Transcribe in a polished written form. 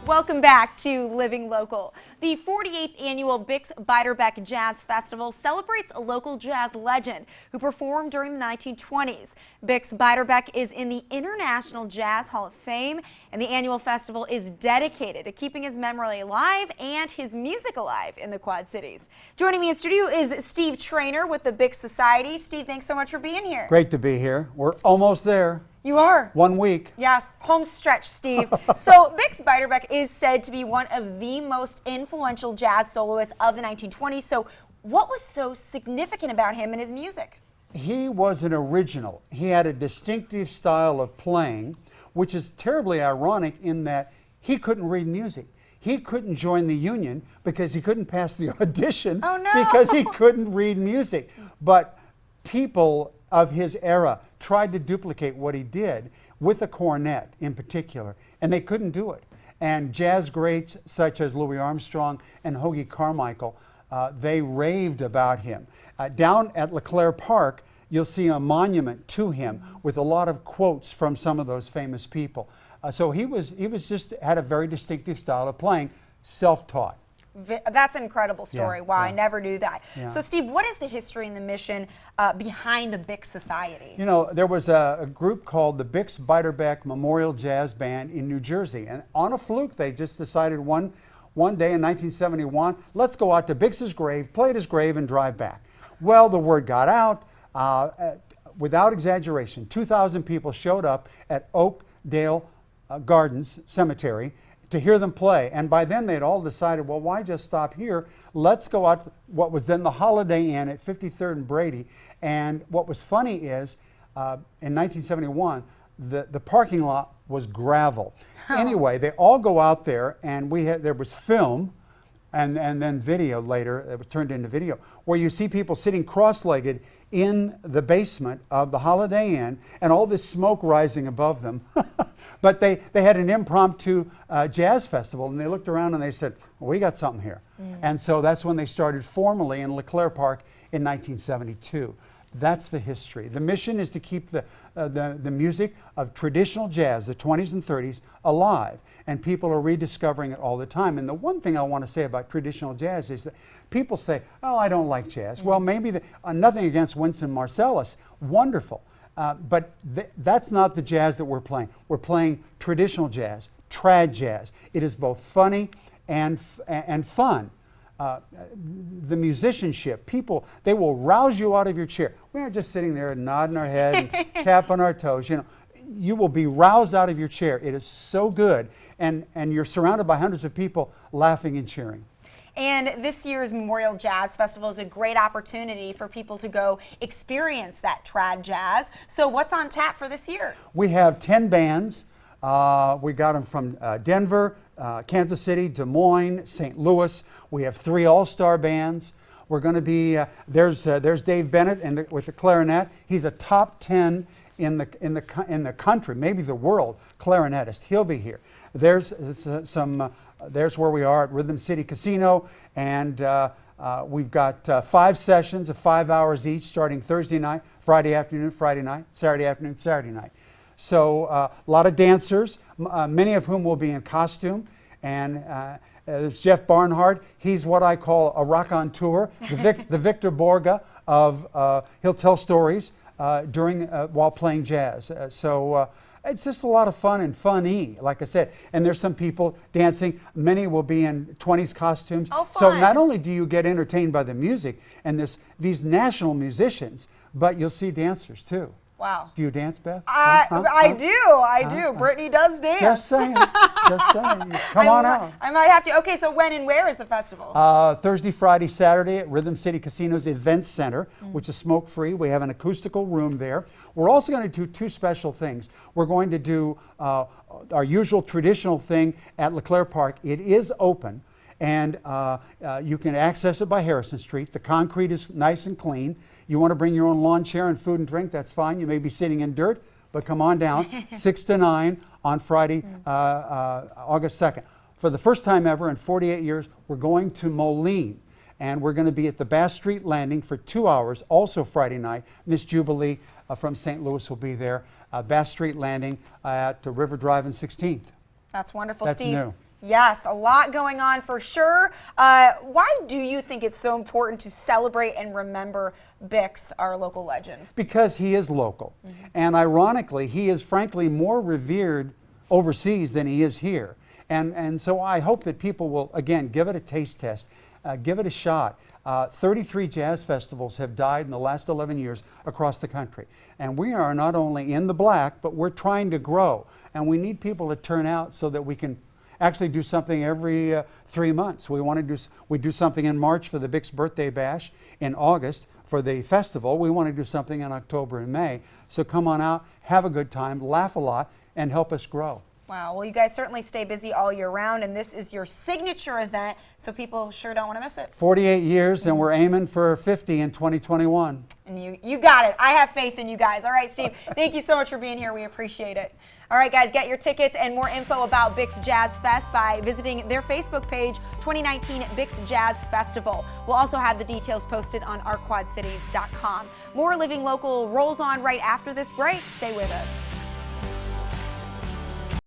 Welcome back to Living Local. The 48th annual Bix Beiderbecke Jazz Festival celebrates a local jazz legend who performed during the 1920s. Bix Beiderbecke is in the International Jazz Hall of Fame, and the annual festival is dedicated to keeping his memory alive and his music alive in the Quad Cities. Joining me in studio is Steve Trainor with the Bix Society. Steve, thanks so much for being here. Great to be here. We're almost there. You are. 1 week. Yes, home stretch, Steve. So Bix Beiderbecke is said to be one of the most influential jazz soloists of the 1920s. So what was so significant about him and his music? He was an original. He had a distinctive style of playing, which is terribly ironic in that he couldn't read music. He couldn't join the union because he couldn't pass the audition. Oh, no. Because he couldn't read music. But people of his era tried to duplicate what he did with a cornet in particular, and they couldn't do it. And jazz greats such as Louis Armstrong and Hoagy Carmichael, they raved about him. Down at LeClaire Park, you'll see a monument to him with a lot of quotes from some of those famous people. So he was just had a very distinctive style of playing, self-taught. That's an incredible story. Yeah, wow, yeah. I never knew that. Yeah. So Steve, what is the history and the mission behind the Bix Society? You know, there was a group called the Bix Beiderbecke Memorial Jazz Band in New Jersey, and on a fluke they just decided one day in 1971, let's go out to Bix's grave, play at his grave, and drive back. Well, the word got out. Without exaggeration, 2,000 people showed up at Oakdale Gardens Cemetery to hear them play, and by then they'd all decided, well, why just stop here? Let's go out to what was then the Holiday Inn at 53rd and Brady. And what was funny is, in 1971, the parking lot was gravel. Oh. Anyway, they all go out there, and there was film, and then video later. It was turned into video, where you see people sitting cross-legged in the basement of the Holiday Inn, and all this smoke rising above them. But they had an impromptu jazz festival, and they looked around and they said, well, we got something here. And so that's when they started formally in LeClaire Park in 1972. That's the history. The mission is to keep the music of traditional jazz, the 20s and 30s, alive. And people are rediscovering it all the time. And the one thing I want to say about traditional jazz is that people say, oh, I don't like jazz. Well, maybe nothing against Winston Marsalis. Wonderful. But that's not the jazz that we're playing. We're playing traditional jazz, trad jazz. It is both funny and fun. The musicianship, people, they will rouse you out of your chair. We aren't just sitting there and nodding our head and tapping our toes. You know, you will be roused out of your chair. It is so good, and you're surrounded by hundreds of people laughing and cheering. And this year's Memorial Jazz Festival is a great opportunity for people to go experience that trad jazz. So what's on tap for this year? We have 10 bands. We got them from Denver, Kansas City, Des Moines, St. Louis. We have 3 all-star bands. We're going to be, there's Dave Bennett with the clarinet. He's a top 10 in the country, maybe the world, clarinetist. He'll be here. There's there's where we are at Rhythm City Casino, and we've got 5 sessions of 5 hours each, starting Thursday night, Friday afternoon, Friday night, Saturday afternoon, Saturday night. So a lot of dancers, many of whom will be in costume, and there's Jeff Barnhart. He's what I call a raconteur, the Victor Borge of, he'll tell stories while playing jazz. So it's just a lot of fun and funny, like I said. And there's some people dancing. Many will be in 20s costumes. Oh, fun. So not only do you get entertained by the music and these national musicians, but you'll see dancers too. Wow. Do you dance, Beth? I do. Brittany does dance. Just saying. Just saying. Come on out. I might have to. Okay, so when and where is the festival? Thursday, Friday, Saturday at Rhythm City Casino's Event Center, which is smoke-free. We have an acoustical room there. We're also going to do 2 special things. We're going to do our usual traditional thing at LeClaire Park. It is open, and you can access it by Harrison Street. The concrete is nice and clean. You want to bring your own lawn chair and food and drink, that's fine. You may be sitting in dirt, but come on down, 6 to 9 on Friday, August 2nd. For the first time ever in 48 years, we're going to Moline, and we're going to be at the Bass Street Landing for 2 hours, also Friday night. Miss Jubilee from St. Louis will be there. Bass Street Landing at River Drive and 16th. That's wonderful, That's Steve. New. Yes, a lot going on for sure. Why do you think it's so important to celebrate and remember Bix, our local legend? Because he is local. And ironically, he is frankly more revered overseas than he is here. And so I hope that people will, again, give it a taste test, give it a shot. 33 jazz festivals have died in the last 11 years across the country. And we are not only in the black, but we're trying to grow. And we need people to turn out so that we can actually do something every 3 months. We do something in March for the Bix Birthday Bash, in August for the festival. We want to do something in October and May. So come on out, have a good time, laugh a lot, and help us grow. Wow, well, you guys certainly stay busy all year round, and this is your signature event, so people sure don't want to miss it. 48 years, and we're aiming for 50 in 2021. And you got it. I have faith in you guys. All right, Steve, thank you so much for being here. We appreciate it. All right, guys, get your tickets and more info about Bix Jazz Fest by visiting their Facebook page, 2019 Bix Jazz Festival. We'll also have the details posted on ourquadcities.com. More Living Local rolls on right after this break. Stay with us.